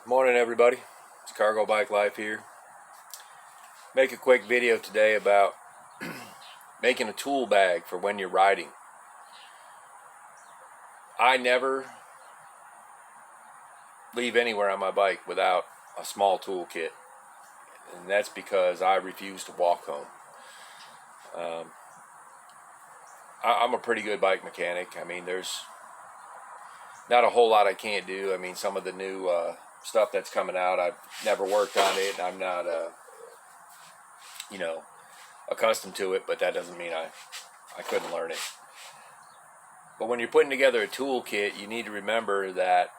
Morning everybody, it's Cargo Bike Life here. Make a quick video today about making a tool bag for when you're riding. I never leave anywhere on my bike without a small tool kit, and that's because I refuse to walk home. I'm a pretty good bike mechanic. I mean, there's not a whole lot I can't do. I mean, some of the new stuff that's coming out, I've never worked on it, and I'm not accustomed to it, but that doesn't mean I couldn't learn it. But when you're putting together a tool kit, you need to remember that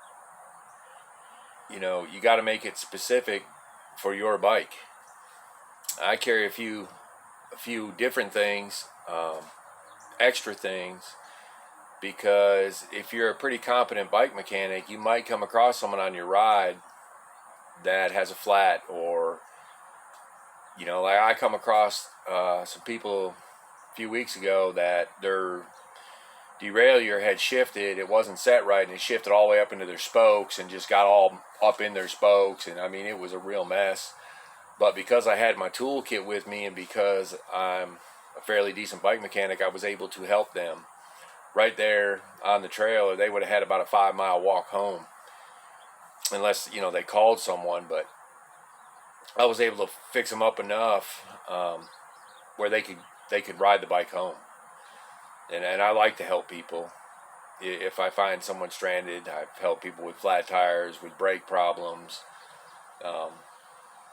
you got to make it specific for your bike. I carry a few different things, extra things, because if you're a pretty competent bike mechanic, you might come across someone on your ride that has a flat, or like I come across some people a few weeks ago that their derailleur had shifted. It wasn't set right, and it shifted all the way up into their spokes and just got all up in their spokes, and I mean, it was a real mess. But because I had my tool kit with me, and because I'm a fairly decent bike mechanic, I was able to help them right there on the trail, or they would have had about a 5-mile walk home, unless they called someone. But I was able to fix them up enough where they could ride the bike home. And I like to help people. If I find someone stranded, I've helped people with flat tires, with brake problems.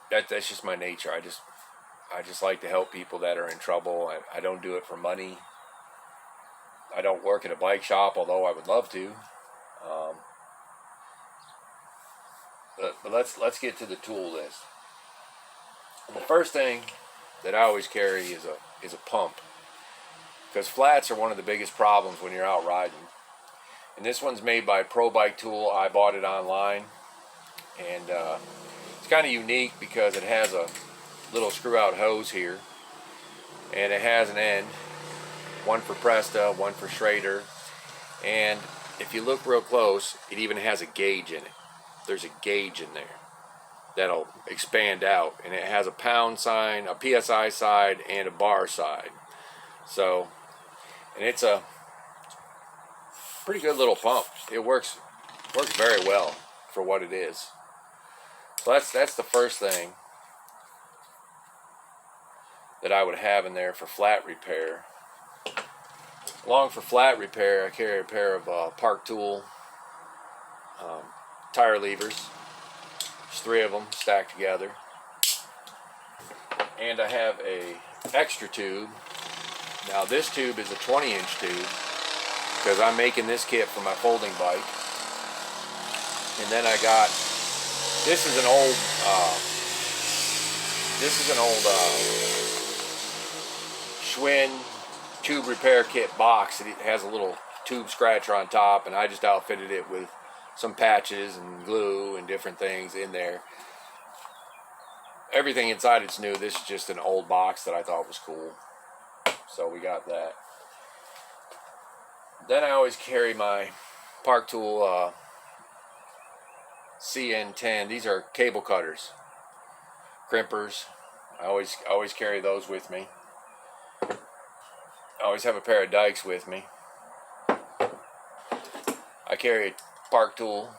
That's just my nature. I just like to help people that are in trouble. I don't do it for money. I don't work at a bike shop, although I would love to. But let's get to the tool list. And the first thing that I always carry is a pump, because flats are one of the biggest problems when you're out riding. And this one's made by Pro Bike Tool. I bought it online, and it's kind of unique because it has a little screw out hose here, and it has an end, one for Presta, one for Schrader, and if you look real close, it even has a gauge in it. There's a gauge in there that'll expand out, and it has a pound sign, a PSI side, and a bar side. So, and it's a pretty good little pump. It works very well for what it is. So that's the first thing that I would have in there for flat repair. Along for flat repair, I carry a pair of Park Tool tire levers. There's 3 of them stacked together. And I have a extra tube. Now this tube is a 20-inch tube, because I'm making this kit for my folding bike. And then I got, this is an old Schwinn tube repair kit box. It has a little tube scratcher on top, and I just outfitted it with some patches and glue and different things in there. Everything inside it's new. This is just an old box that I thought was cool, so we got that. Then I always carry my Park Tool CN10. These are cable cutters, crimpers. I always carry those with me. I always have a pair of dikes with me. I carry a Park Tool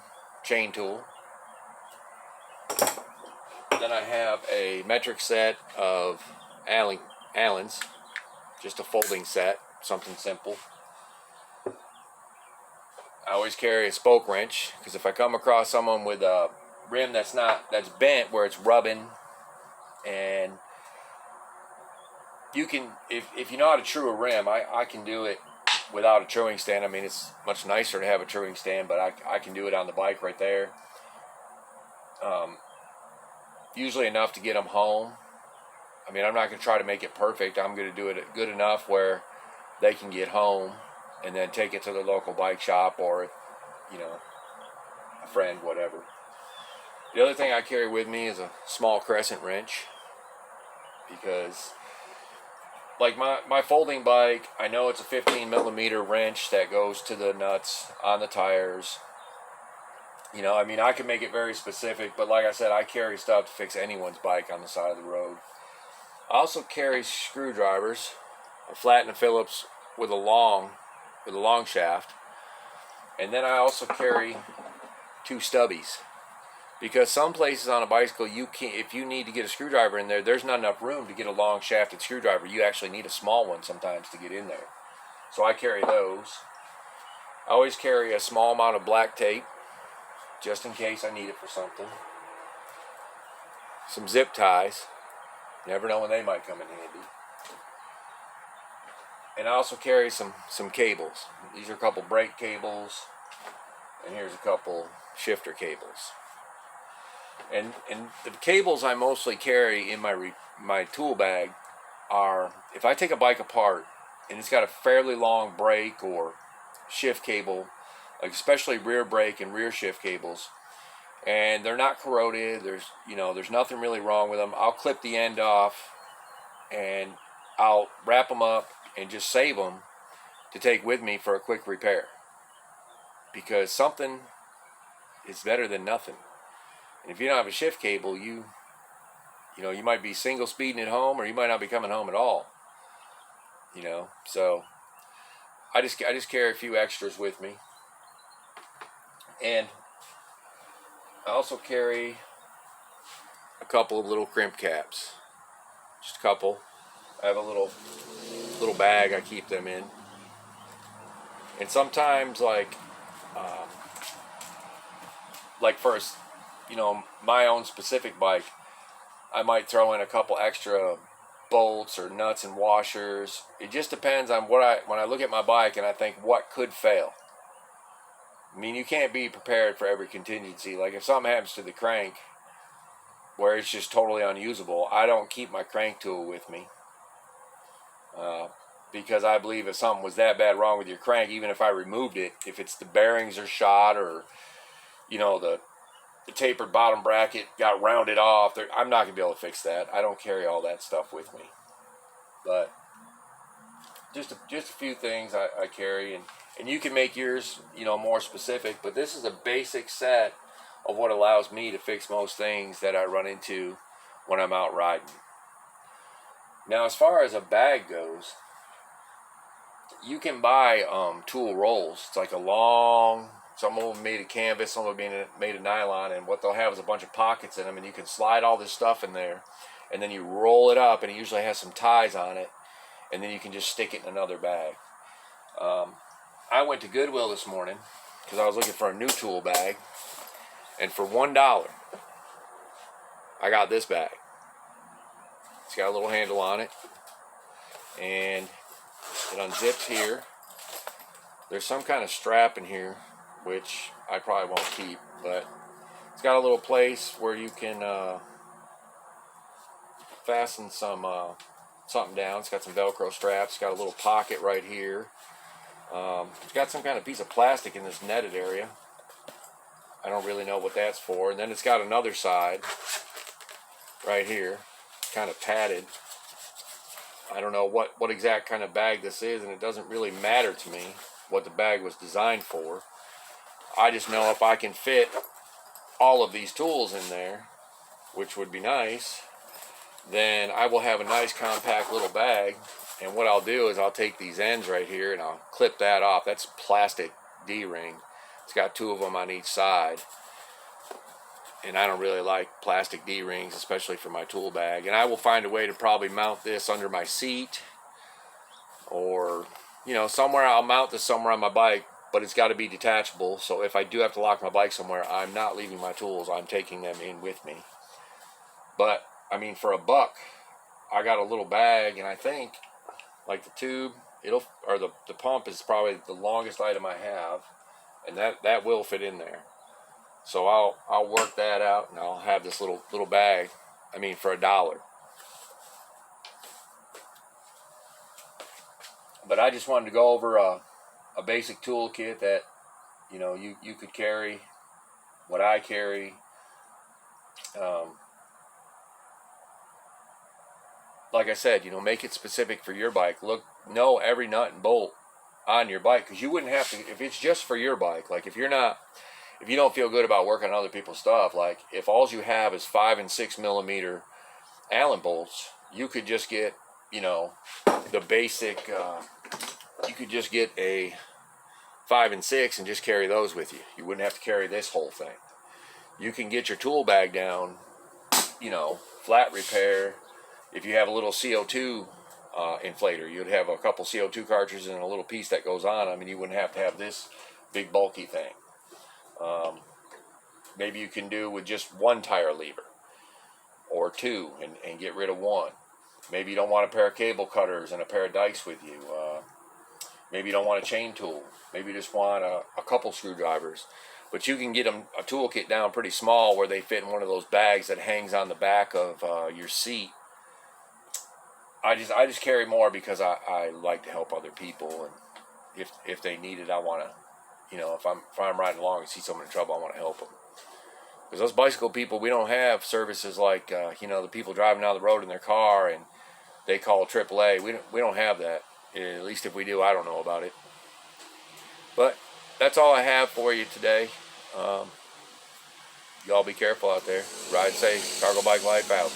chain tool. Then I have a metric set of Allen's, just a folding set, something simple. I always carry a spoke wrench, because if I come across someone with a rim that's bent, where it's rubbing, and you can, if you know how to true a rim, I can do it without a truing stand. I mean, it's much nicer to have a truing stand, but I can do it on the bike right there. Usually enough to get them home. I mean, I'm not going to try to make it perfect. I'm going to do it good enough where they can get home and then take it to their local bike shop, or a friend, whatever. The other thing I carry with me is a small crescent wrench, because like my folding bike, I know it's a 15 millimeter wrench that goes to the nuts on the tires, You know, I mean, I can make it very specific, but like I said, I carry stuff to fix anyone's bike on the side of the road. I also carry screwdrivers, a flat and a Phillips with a long shaft, and then I also carry 2 stubbies, because some places on a bicycle you can't. If you need to get a screwdriver in there, there's not enough room to get a long shafted screwdriver. You actually need a small one sometimes to get in there. So I carry those. I always carry a small amount of black tape, just in case I need it for something. Some zip ties. Never know when they might come in handy. And I also carry some cables. These are a couple brake cables, and here's a couple shifter cables. And the cables I mostly carry in my tool bag are, if I take a bike apart and it's got a fairly long brake or shift cable, like especially rear brake and rear shift cables, and they're not corroded, there's nothing really wrong with them, I'll clip the end off and I'll wrap them up and just save them to take with me for a quick repair, because something is better than nothing. And if you don't have a shift cable, you might be single speeding at home, or you might not be coming home at all. So I just carry a few extras with me. And I also carry a couple of little crimp caps. Just a couple. I have a little bag I keep them in. And sometimes, like for my own specific bike, I might throw in a couple extra bolts or nuts and washers. It just depends on when I look at my bike and I think what could fail. I mean, you can't be prepared for every contingency. Like if something happens to the crank where it's just totally unusable, I don't keep my crank tool with me. Because I believe if something was that bad wrong with your crank, even if I removed it, if it's the bearings are shot, or the tapered bottom bracket got rounded off, I'm not going to be able to fix that. I don't carry all that stuff with me. But just a few things I carry, and you can make yours more specific, but this is a basic set of what allows me to fix most things that I run into when I'm out riding. Now, as far as a bag goes, you can buy tool rolls. It's like a long, some of them made of canvas, some of them made of nylon, and what they'll have is a bunch of pockets in them, and you can slide all this stuff in there, and then you roll it up, and it usually has some ties on it, and then you can just stick it in another bag. I went to Goodwill this morning because I was looking for a new tool bag, and for $1, I got this bag. It's got a little handle on it, and it unzips here. There's some kind of strap in here, which I probably won't keep, but it's got a little place where you can fasten something down. It's got some Velcro straps. It's got a little pocket right here. It's got some kind of piece of plastic in this netted area. I don't really know what that's for. And then it's got another side right here, kind of padded. I don't know what exact kind of bag this is, and it doesn't really matter to me what the bag was designed for. I just know if I can fit all of these tools in there, which would be nice, then I will have a nice compact little bag. And what I'll do is I'll take these ends right here and I'll clip that off. That's plastic D-ring. It's got 2 of them on each side. And I don't really like plastic D-rings, especially for my tool bag. And I will find a way to probably mount this under my seat, or somewhere. I'll mount this somewhere on my bike, but it's got to be detachable. So if I do have to lock my bike somewhere, I'm not leaving my tools. I'm taking them in with me. But I mean, for $1, I got a little bag, and I think like the tube, the pump is probably the longest item I have, and that will fit in there. So I'll work that out, and I'll have this little bag. I mean, for $1. But I just wanted to go over a basic toolkit that you could carry, what I carry. Like I said, make it specific for your bike. Know every nut and bolt on your bike, because you wouldn't have to if it's just for your bike. Like if if you don't feel good about working on other people's stuff, like if all you have is 5 and 6 millimeter Allen bolts, you could just get, you know, the basic. You could just get a 5 and 6 and just carry those with you. You wouldn't have to carry this whole thing. You can get your tool bag down, you know, flat repair. If you have a little CO2 inflator, you'd have a couple CO2 cartridges and a little piece that goes on them, and you wouldn't have to have this big bulky thing. Maybe you can do with just one tire lever or two and get rid of one. Maybe you don't want a pair of cable cutters and a pair of dikes with you. Maybe you don't want a chain tool. Maybe you just want a couple screwdrivers. But you can get them a toolkit down pretty small where they fit in one of those bags that hangs on the back of your seat. I just carry more because I like to help other people, and if they need it, I want to, you know, if I'm riding along and see someone in trouble, I want to help them. Because those bicycle people, we don't have services like you know, the people driving down the road in their car and they call AAA. We don't have that. At least if we do, I don't know about it. But that's all I have for you today. Y'all be careful out there. Ride safe. Cargo Bike Life out.